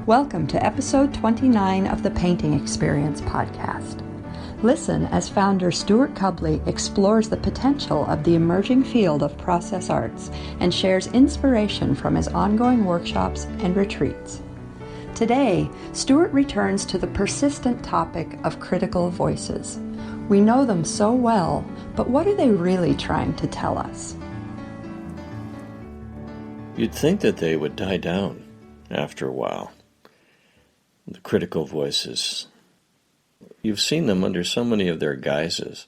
Welcome to episode 29 of the Painting Experience podcast. Listen as founder Stewart explores the potential of the emerging field of process arts and shares inspiration from his ongoing workshops and retreats. Today, Stewart returns to the persistent topic of critical voices. We know them so well, but what are they really trying to tell us? You'd think that they would die down after a while. The critical voices. You've seen them under so many of their guises,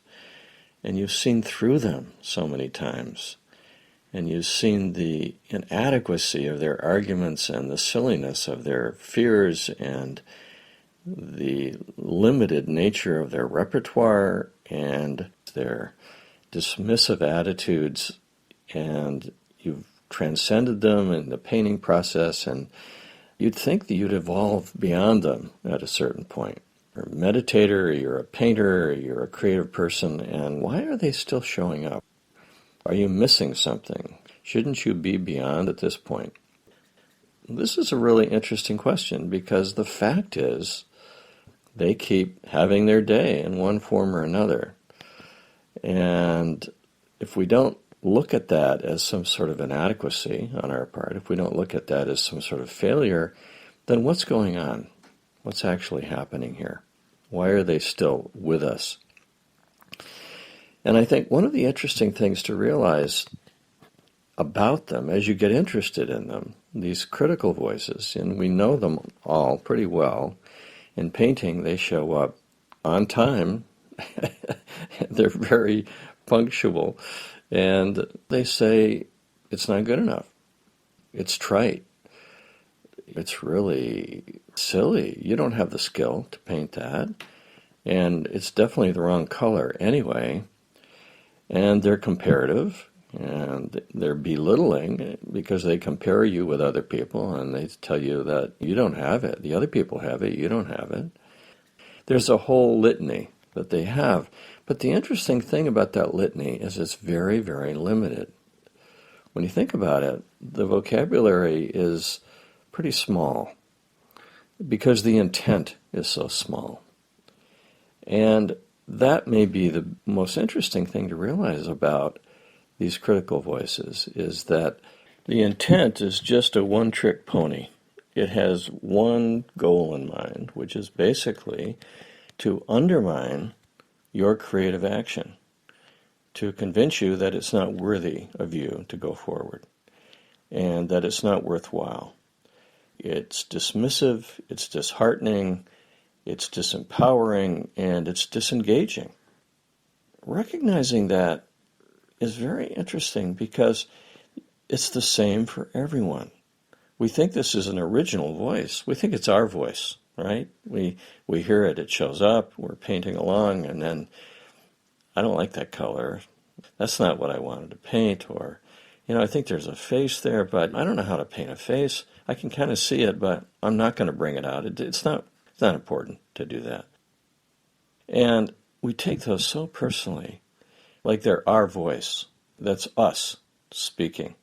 and you've seen through them so many times, and you've seen the inadequacy of their arguments and the silliness of their fears and the limited nature of their repertoire and their dismissive attitudes, and you've transcended them in the painting process, and you'd think that you'd evolve beyond them at a certain point. You're a meditator, or you're a painter, or you're a creative person, and why are they still showing up? Are you missing something? Shouldn't you be beyond at this point? This is a really interesting question, because the fact is they keep having their day in one form or another. And if we don't look at that as some sort of inadequacy on our part, if we don't look at that as some sort of failure, then what's going on? What's actually happening here? Why are they still with us? And I think one of the interesting things to realize about them as you get interested in them, these critical voices, and we know them all pretty well. In painting, they show up on time. They're very punctual. And they say, it's not good enough. It's trite. It's really silly. You don't have the skill to paint that. And it's definitely the wrong color anyway. And they're comparative, and they're belittling because they compare you with other people, and they tell you that you don't have it. The other people have it. You don't have it. There's a whole litany that they have. But the interesting thing about that litany is it's very, very limited. When you think about it, the vocabulary is pretty small because the intent is so small. And that may be the most interesting thing to realize about these critical voices, is that the intent is just a one-trick pony. It has one goal in mind, which is basically to undermine your creative action, to convince you that it's not worthy of you to go forward and that it's not worthwhile. It's dismissive, it's disheartening, it's disempowering, and it's disengaging. Recognizing that is very interesting because it's the same for everyone. We think this is an original voice. We think it's our voice. Right? We hear it, it shows up, we're painting along, and then, I don't like that color. That's not what I wanted to paint, or, I think there's a face there, but I don't know how to paint a face. I can kind of see it, but I'm not going to bring it out. It's not important to do that. And we take those so personally, like they're our voice. That's us speaking.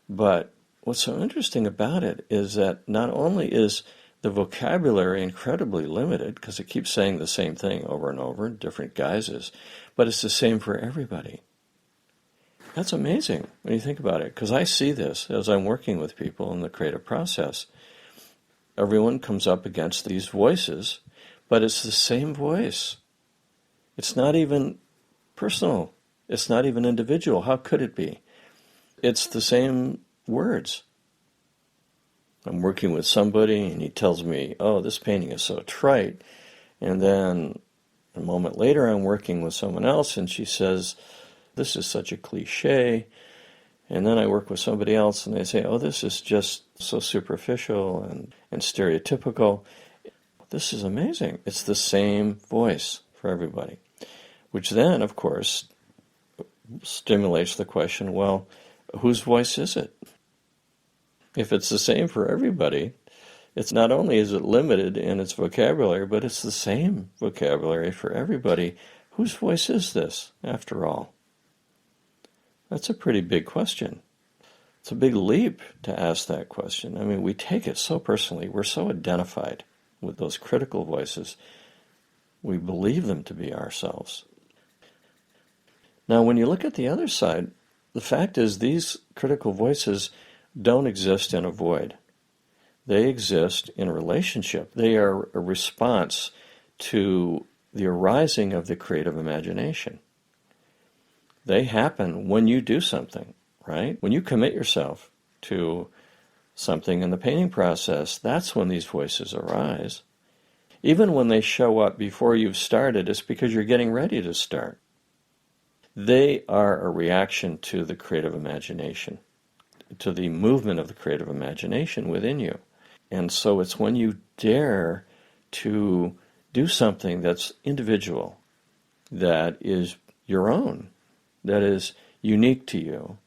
But what's so interesting about it is that not only is the vocabulary incredibly limited, because it keeps saying the same thing over and over in different guises, but it's the same for everybody. That's amazing when you think about it, because I see this as I'm working with people in the creative process. Everyone comes up against these voices, but it's the same voice. It's not even personal. It's not even individual. How could it be? It's the same words. I'm working with somebody and he tells me, oh, this painting is so trite. And then a moment later I'm working with someone else and she says, this is such a cliche. And then I work with somebody else and they say, oh, this is just so superficial and stereotypical. This is amazing. It's the same voice for everybody. Which then, of course, stimulates the question, well, whose voice is it? If it's the same for everybody, it's not only is it limited in its vocabulary, but it's the same vocabulary for everybody. Whose voice is this, after all? That's a pretty big question. It's a big leap to ask that question. I mean, we take it so personally. We're so identified with those critical voices. We believe them to be ourselves. Now, when you look at the other side, the fact is these critical voices don't exist in a void. They exist in a relationship. They are a response to the arising of the creative imagination. They happen when you do something, right? When you commit yourself to something in the painting process, that's when these voices arise. Even when they show up before you've started, it's because you're getting ready to start. They are a reaction to the creative imagination, to the movement of the creative imagination within you. And so it's when you dare to do something that's individual, that is your own, that is unique to you,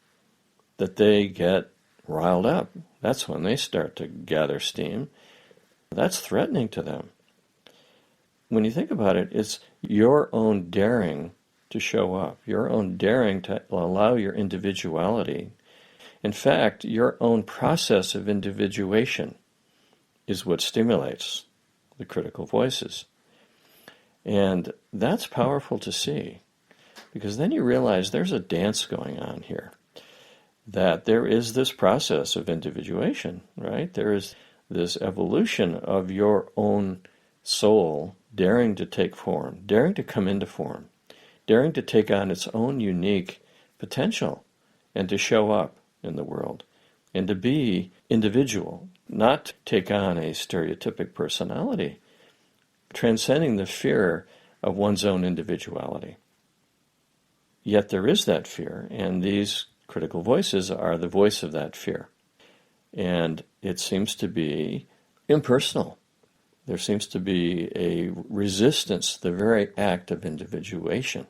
that they get riled up. That's when they start to gather steam. That's threatening to them. When you think about it, it's your own daring to show up, your own daring to allow your individuality. In fact, your own process of individuation is what stimulates the critical voices. And that's powerful to see, because then you realize there's a dance going on here, that there is this process of individuation, right? There is this evolution of your own soul daring to take form, daring to come into form, daring to take on its own unique potential and to show up in the world and to be individual, not to take on a stereotypic personality, transcending the fear of one's own individuality. Yet there is that fear, and these critical voices are the voice of that fear. And it seems to be impersonal. There seems to be a resistance to the very act of individuation.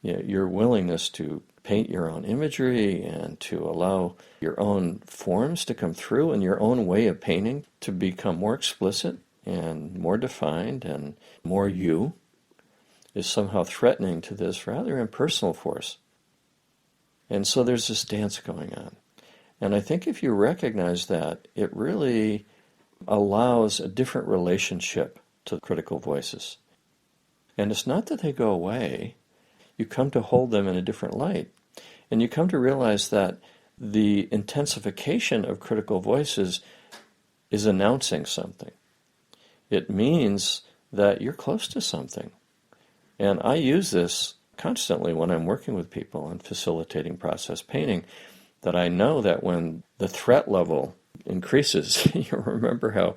Your willingness to paint your own imagery and to allow your own forms to come through and your own way of painting to become more explicit and more defined and more you is somehow threatening to this rather impersonal force. And so there's this dance going on. And I think if you recognize that, it really allows a different relationship to critical voices. And it's not that they go away. You come to hold them in a different light. And you come to realize that the intensification of critical voices is announcing something. It means that you're close to something. And I use this constantly when I'm working with people and facilitating process painting, that I know that when the threat level increases, you remember how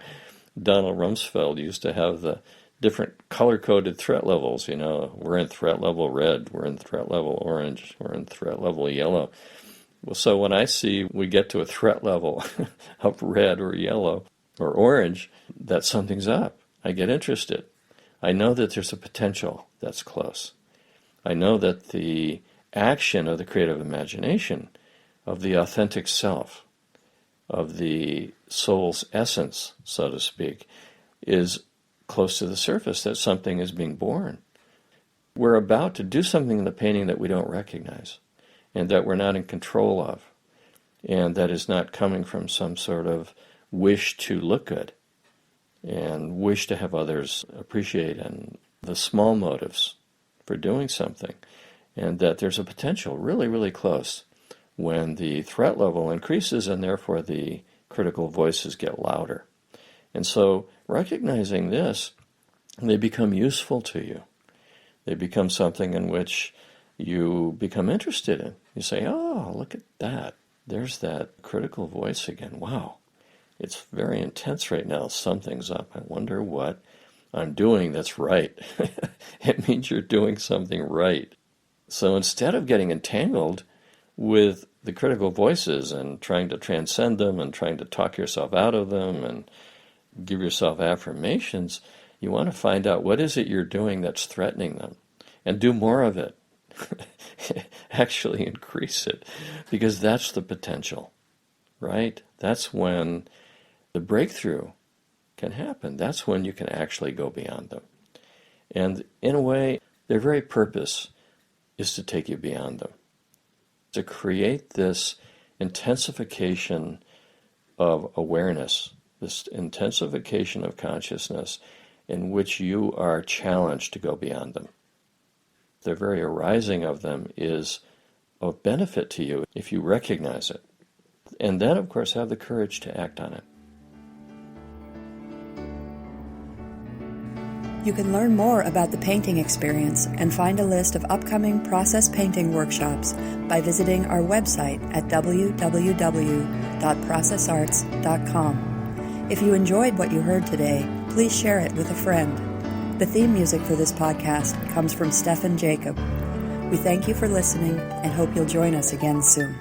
Donald Rumsfeld used to have the different color-coded threat levels, we're in threat level red, we're in threat level orange, we're in threat level yellow. Well, so when I see we get to a threat level of red or yellow or orange, that something's up. I get interested. I know that there's a potential that's close. I know that the action of the creative imagination, of the authentic self, of the soul's essence, so to speak, is close to the surface, that something is being born. We're about to do something in the painting that we don't recognize and that we're not in control of, and that is not coming from some sort of wish to look good and wish to have others appreciate and the small motives for doing something, and that there's a potential really, really close when the threat level increases and therefore the critical voices get louder. And so recognizing this, they become useful to you. They become something in which you become interested in. You say, oh, look at that. There's that critical voice again. Wow, it's very intense right now. Something's up. I wonder what I'm doing that's right. It means you're doing something right. So instead of getting entangled with the critical voices and trying to transcend them and trying to talk yourself out of them and give yourself affirmations, you want to find out what is it you're doing that's threatening them and do more of it. Actually increase it, because that's the potential, right? That's when the breakthrough can happen. That's when you can actually go beyond them. And in a way, their very purpose is to take you beyond them, to create this intensification of awareness, this intensification of consciousness in which you are challenged to go beyond them. The very arising of them is of benefit to you if you recognize it. And then, of course, have the courage to act on it. You can learn more about the painting experience and find a list of upcoming process painting workshops by visiting our website at www.processarts.com. If you enjoyed what you heard today, please share it with a friend. The theme music for this podcast comes from Stefan Jacob. We thank you for listening and hope you'll join us again soon.